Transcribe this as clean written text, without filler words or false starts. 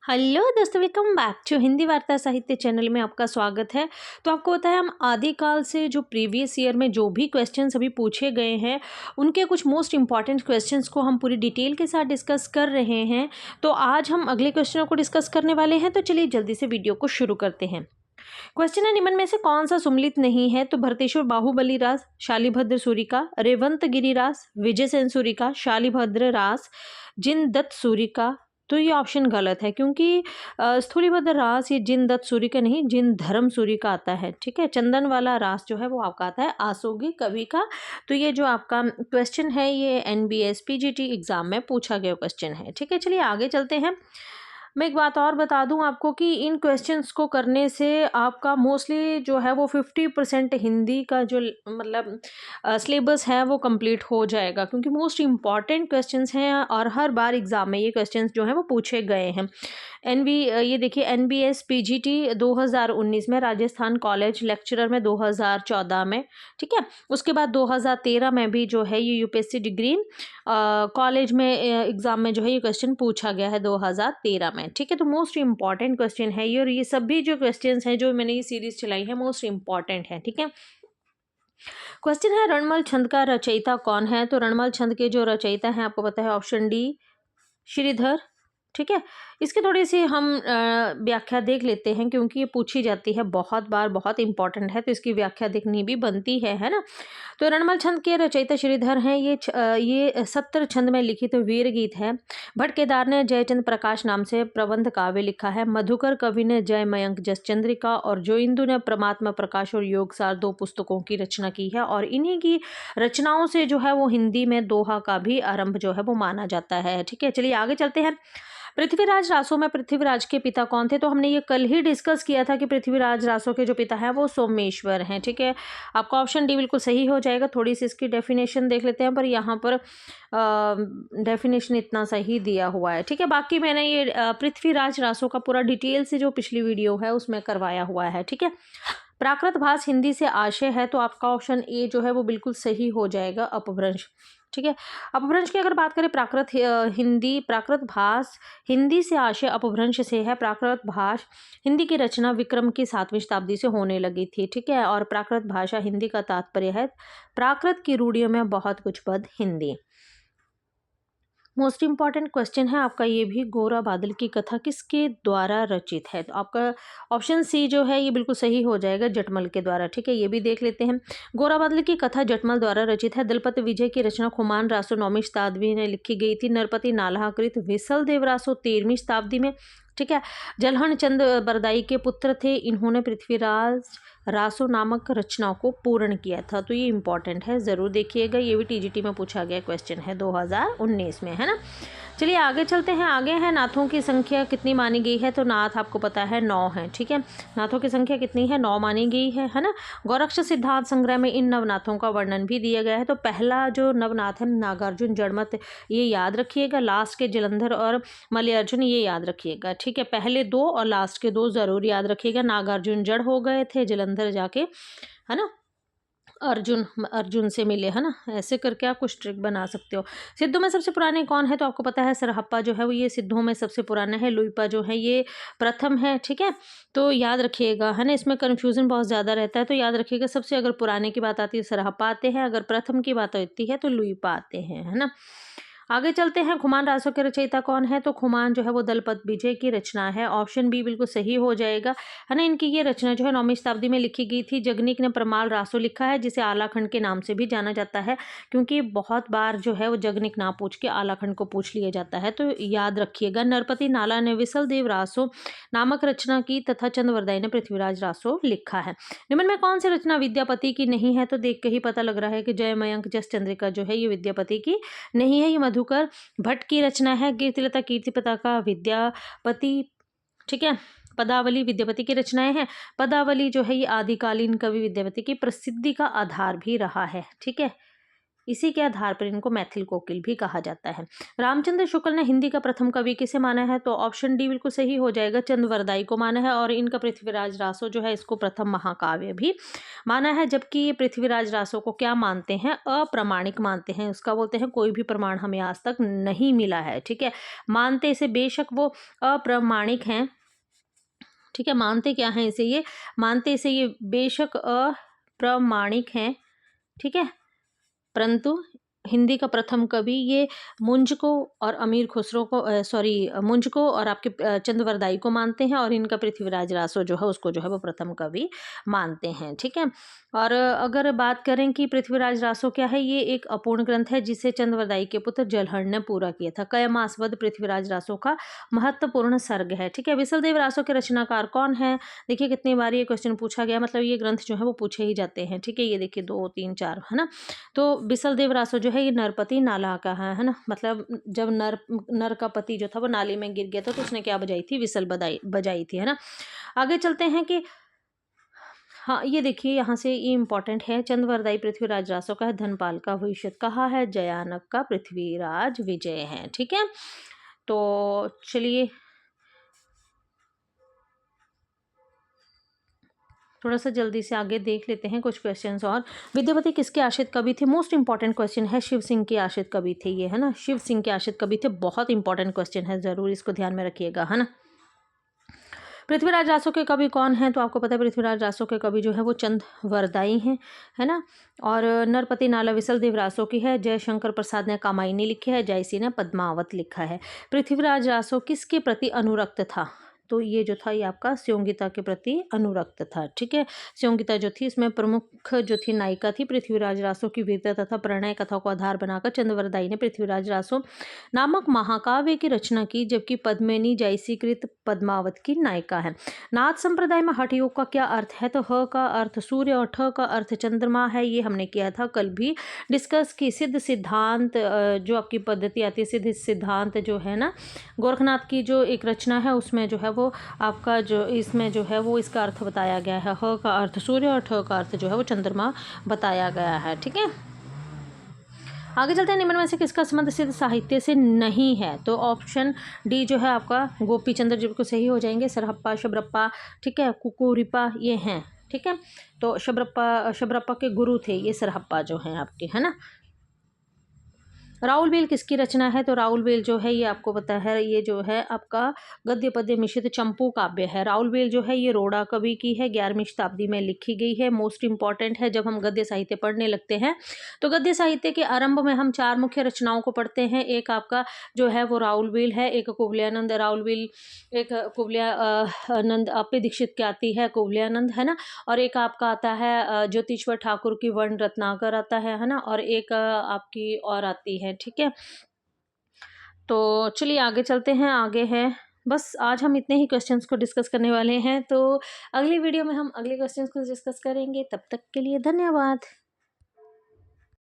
Hello दोस्तों, welcome back to Hindi वार्ता साहित्य चैनल में आपका स्वागत है। तो आपको पता है, हम आदिकाल से जो प्रीवियस ईयर में जो भी क्वेश्चंस अभी पूछे गए हैं उनके कुछ मोस्ट इंपॉर्टेंट क्वेश्चंस को हम पूरी डिटेल के साथ डिस्कस कर रहे हैं। तो आज हम अगले क्वेश्चनों को डिस्कस करने वाले हैं। तो चलिए जल्दी से वीडियो को शुरू करते हैं। क्वेश्चन है, निम्न में से कौन सा सुमलित नहीं है? तो भरतेश्वर बाहुबली रास, शालिभद्र सूरी का, रेवंत गिरी रास, विजय सेन सूरी का, शालिभद्र रास, जिनदत्त सूरी का। तो ये ऑप्शन गलत है, क्योंकि स्थूलिभद्र रास ये जिनदत्त सूरी का नहीं, जिन धर्म सूरी का आता है। ठीक है, चंदन वाला रास जो है वो आपका आता है आसोगी कवि का। तो ये जो आपका क्वेश्चन है ये एनबीएस पीजीटी एग्जाम में पूछा गया क्वेश्चन है। ठीक है, चलिए आगे चलते हैं। मैं एक बात और बता दूं आपको कि इन क्वेश्चंस को करने से आपका मोस्टली जो है वो 50% हिंदी का जो मतलब सिलेबस है वो कंप्लीट हो जाएगा, क्योंकि मोस्ट इम्पॉर्टेंट क्वेश्चंस हैं और हर बार एग्जाम में ये क्वेश्चंस जो हैं वो पूछे गए हैं। ये देखिए, एनबीएस पीजीटी 2019 में, राजस्थान कॉलेज लेक्चरर में 2014 में। ठीक है, उसके बाद 2013 में भी जो है ये यूपीएससी डिग्री कॉलेज में एग्जाम में जो है ये क्वेश्चन पूछा गया है 2013 में। ठीक है, तो मोस्ट इंपॉर्टेंट क्वेश्चन है ये, और ये सभी जो क्वेश्चंस हैं जो मैंने ये सीरीज चलाई है मोस्ट इंपॉर्टेंट है। ठीक है, क्वेश्चन है, रणमल छंद का रचयिता कौन है? तो रणमल छंद के जो रचयिता हैं आपको पता है, ऑप्शन डी श्रीधर। ठीक है, इसकी थोड़ी सी हम व्याख्या देख लेते हैं, क्योंकि ये पूछी जाती है बहुत बार, बहुत इंपॉर्टेंट है, तो इसकी व्याख्या देखनी भी बनती है ना। तो रणमल छंद के रचयिता श्रीधर हैं। ये 70 छंद में लिखित वीर गीत है। भट्ट केदार ने जयचंद प्रकाश नाम से प्रबंध काव्य लिखा है। मधुकर कवि ने जय मयंक जसचंद्रिका और जोइंदु ने परमात्मा प्रकाश और योगसार 2 पुस्तकों की रचना की है, और इन्हीं की रचनाओं से जो है वो हिंदी में दोहा का भी आरंभ जो है वो माना जाता है। ठीक है, चलिए आगे चलते हैं। पृथ्वीराज रासो में पृथ्वीराज के पिता कौन थे? तो हमने ये कल ही डिस्कस किया था कि पृथ्वीराज रासो के जो पिता हैं वो सोमेश्वर हैं। ठीक है, आपका ऑप्शन डी बिल्कुल सही हो जाएगा। थोड़ी सी इसकी डेफिनेशन देख लेते हैं, पर यहाँ पर डेफिनेशन इतना सही दिया हुआ है। ठीक है, बाकी मैंने ये पृथ्वीराज रासो का पूरा डिटेल से जो पिछली वीडियो है उसमें करवाया हुआ है। ठीक है, प्राकृत भाष हिंदी से आशय है, तो आपका ऑप्शन ए जो है वो बिल्कुल सही हो जाएगा, अपभ्रंश। ठीक है, अपभ्रंश की अगर बात करें, प्राकृत भाष हिंदी से आशय अपभ्रंश से है। प्राकृत भाष हिंदी की रचना विक्रम की 7वीं शताब्दी से होने लगी थी। ठीक है, और प्राकृत भाषा हिंदी का तात्पर्य है प्राकृत की रूढ़ियों में बहुत कुछ पद हिंदी। मोस्ट इंपॉर्टेंट क्वेश्चन है आपका ये भी, गोरा बादल की कथा किसके द्वारा रचित है? तो आपका ऑप्शन सी जो है ये बिल्कुल सही हो जाएगा, जटमल के द्वारा। ठीक है, ये भी देख लेते हैं। गोरा बादल की कथा जटमल द्वारा रचित है। दलपत विजय की रचना खुमान रासो 9वीं शताब्दी में लिखी गई थी। नरपति नालाकृत विसल देव रासो 13वीं शताब्दी में। ठीक है, जलहन चंद बरदाई के पुत्र थे। इन्होंने पृथ्वीराज रासो नामक रचनाओं को पूर्ण किया था। तो ये इंपॉर्टेंट है, ज़रूर देखिएगा, ये भी टीजीटी में पूछा गया क्वेश्चन है 2019 में, है ना। चलिए आगे चलते हैं। आगे है, नाथों की संख्या कितनी मानी गई है? तो नाथ आपको पता है 9 है। ठीक है, नाथों की संख्या कितनी है? 9 मानी गई है ना। गौरक्ष सिद्धांत संग्रह में इन नवनाथों का वर्णन भी दिया गया है। तो पहला जो नवनाथ है नागार्जुन जड़मत, ये याद रखिएगा। लास्ट के जलंधर और मलयार्जुन ये याद रखिएगा। ठीक है, पहले 2 और लास्ट के 2 जरूर याद रखिएगा। नागार्जुन जड़ हो गए थे, जलंधर जाके, है ना, अर्जुन से मिले, है ना। ऐसे करके आप कुछ ट्रिक बना सकते हो। सिद्धों में सबसे पुराने कौन है? तो आपको पता है सरहप्पा जो है वो ये सिद्धों में सबसे पुराना है। लुइपा जो है ये प्रथम है। ठीक है, तो याद रखिएगा, है ना, इसमें कन्फ्यूजन बहुत ज़्यादा रहता है। तो याद रखिएगा, सबसे अगर पुराने की बात आती है सरहप्पा आते हैं, अगर प्रथम की बात होती है तो लुइपा आते हैं, है ना। आगे चलते हैं। खुमान रासो के रचयिता कौन है? तो खुमान जो है वो दलपत विजय की रचना है। ऑप्शन बी बिल्कुल सही हो जाएगा, है ना। इनकी ये रचना जो है 9वीं शताब्दी में लिखी गई थी। जगनीक ने प्रमाल रासो लिखा है, जिसे आलाखंड के नाम से भी जाना जाता है, क्योंकि बहुत बार जो है वो जगनीक ना पूछ के आलाखंड को पूछ लिया जाता है। तो याद रखिएगा। नरपति नाला ने विसल देव रासो नामक रचना की तथा चंद्रवरदाई ने पृथ्वीराज रासो लिखा है। निम्न में कौन सी रचना विद्यापति की नहीं है? तो देख के ही पता लग रहा है कि जय मयंक जसचंद्रिका जो है ये विद्यापति की नहीं है, ये मधुकर भट्ट की रचना है। कीर्तिलता कीर्ति पताका विद्यापति। ठीक है, पदावली विद्यापति की रचनाएं हैं। पदावली जो है ये आदिकालीन कवि विद्यापति की प्रसिद्धि का आधार भी रहा है। ठीक है, इसी के आधार पर इनको मैथिल कोकिल भी कहा जाता है। रामचंद्र शुक्ल ने हिंदी का प्रथम कवि किसे माना है? तो ऑप्शन डी बिल्कुल सही हो जाएगा, चंद्रवरदाई को माना है। और इनका पृथ्वीराज रासो जो है इसको प्रथम महाकाव्य भी माना है। जबकि ये पृथ्वीराज रासो को क्या मानते हैं? अप्रामाणिक मानते हैं। उसका बोलते हैं कोई भी प्रमाण हमें आज तक नहीं मिला है, ठीक है। मानते इसे बेशक वो अप्रामाणिक हैं, ठीक है। मानते क्या है इसे? ये मानते इसे ये बेशक अप्रामाणिक हैं, ठीक है, परंतु हिंदी का प्रथम कवि ये मुंज को और अमीर खुसरो को मुंज को और आपके चंद्रवरदाई को मानते हैं। और इनका पृथ्वीराज रासो जो है उसको जो है वो प्रथम कवि मानते हैं, ठीक है। और अगर बात करें कि पृथ्वीराज रासो क्या है, ये एक अपूर्ण ग्रंथ है जिसे चंद्रवरदाई के पुत्र जलहड़ ने पूरा किया था। कयमासवद पृथ्वीराज रासो का महत्वपूर्ण सर्ग है, ठीक है। विसलदेव रासो के रचनाकार कौन है? देखिए कितनी बार ये क्वेश्चन पूछा गया, मतलब ये ग्रंथ जो है वो पूछे ही जाते हैं, ठीक है। ये देखिए 2 3 4 है ना। तो बिसलदेव रासो जो है ये नरपति नाला का है ना। मतलब जब नर का पति जो था वो नाले में गिर गया था तो उसने क्या बजाई थी? विसल बजाई थी, है ना। आगे चलते हैं कि हाँ, ये देखिए यहाँ से ये इंपॉर्टेंट है। चंद्रवरदाई पृथ्वीराज रासो का है, धनपाल का भविष्य कहा है, जयानक का पृथ्वीराज विजय है, ठीक है। तो चलिए थोड़ा सा जल्दी से आगे देख लेते हैं कुछ क्वेश्चंस और। विद्यापति किसके आश्रित कवि थे? मोस्ट इंपॉर्टेंट क्वेश्चन है। शिव सिंह के आश्रित कवि थे ये, है ना। शिव सिंह के आश्रित कवि थे, बहुत इंपॉर्टेंट क्वेश्चन है, जरूर इसको ध्यान में रखिएगा, है ना। पृथ्वीराज रासो के कवि कौन हैं? तो आपको पता है पृथ्वीराज रासो के कवि जो है वो चंद्रवरदाई हैं, है ना। और नरपति नाला विसलदेव रासो की है। जयशंकर प्रसाद ने कामायनी लिखी है, जयसी ने पद्मावत लिखा है। पृथ्वीराज रासो किसके प्रति अनुरक्त था? तो ये जो था ये आपका स्योंगिता के प्रति अनुरक्त था, ठीक है। स्योंगिता जो थी इसमें प्रमुख जो थी नायिका थी। पृथ्वीराज रासो की वीरता तथा प्रणय कथा को आधार बनाकर चंद्रवरदाई ने पृथ्वीराज रासो नामक महाकाव्य की रचना की, जबकि पद्मिनी जयसीकृत पद्मावत की नायिका है। नाथ संप्रदाय में हठ योग का क्या अर्थ है? तो ह का अर्थ सूर्य और ठ का अर्थ चंद्रमा है। ये हमने किया था कल भी डिस्कस की। सिद्ध सिद्धांत जो आपकी पद्धति आती है, सिद्ध सिद्धांत जो है ना, गोरखनाथ की जो एक रचना है उसमें जो है वो आपका जो इसमें जो है वो इसका अर्थ बताया गया है। ह का अर्थ सूर्य और ठ का अर्थ जो है वो चंद्रमा बताया गया है, ठीक है। आगे चलते हैं। निम्न में से किसका संबंध सिद्ध साहित्य से नहीं है? तो ऑप्शन डी जो है आपका गोपी चंद्र जी को सही हो जाएंगे। सरहप्पा, शबरप्पा, ठीक है, कुकुरिपा ये हैं, ठीक है। तो शबरप्पा के गुरु थे ये सरहप्पा जो हैं आपके, है ना। राउल बेल किसकी रचना है? तो राउल बेल जो है ये आपको पता है ये जो है आपका गद्य पद्य मिश्रित चंपू काव्य है। राउल बेल जो है ये रोड़ा कवि की है, 11वीं शताब्दी में लिखी गई है। मोस्ट इंपॉर्टेंट है। जब हम गद्य साहित्य पढ़ने लगते हैं तो गद्य साहित्य के आरंभ में हम 4 मुख्य रचनाओं को पढ़ते हैं। एक आपका जो है वो राउल बेल है, एक कुवलयानंद राउल बेल, एक कुवलयानंद आपे दीक्षित की आती है कुवलयानंद, है ना। और एक आपका आता है ज्योतिश्वर ठाकुर की वर्ण रत्नाकर आता है ना। और एक आपकी और आती है, ठीक है। तो चलिए आगे चलते हैं। आगे है बस आज हम इतने ही क्वेश्चंस को डिस्कस करने वाले हैं। तो अगली वीडियो में हम अगले क्वेश्चंस को डिस्कस करेंगे। तब तक के लिए धन्यवाद।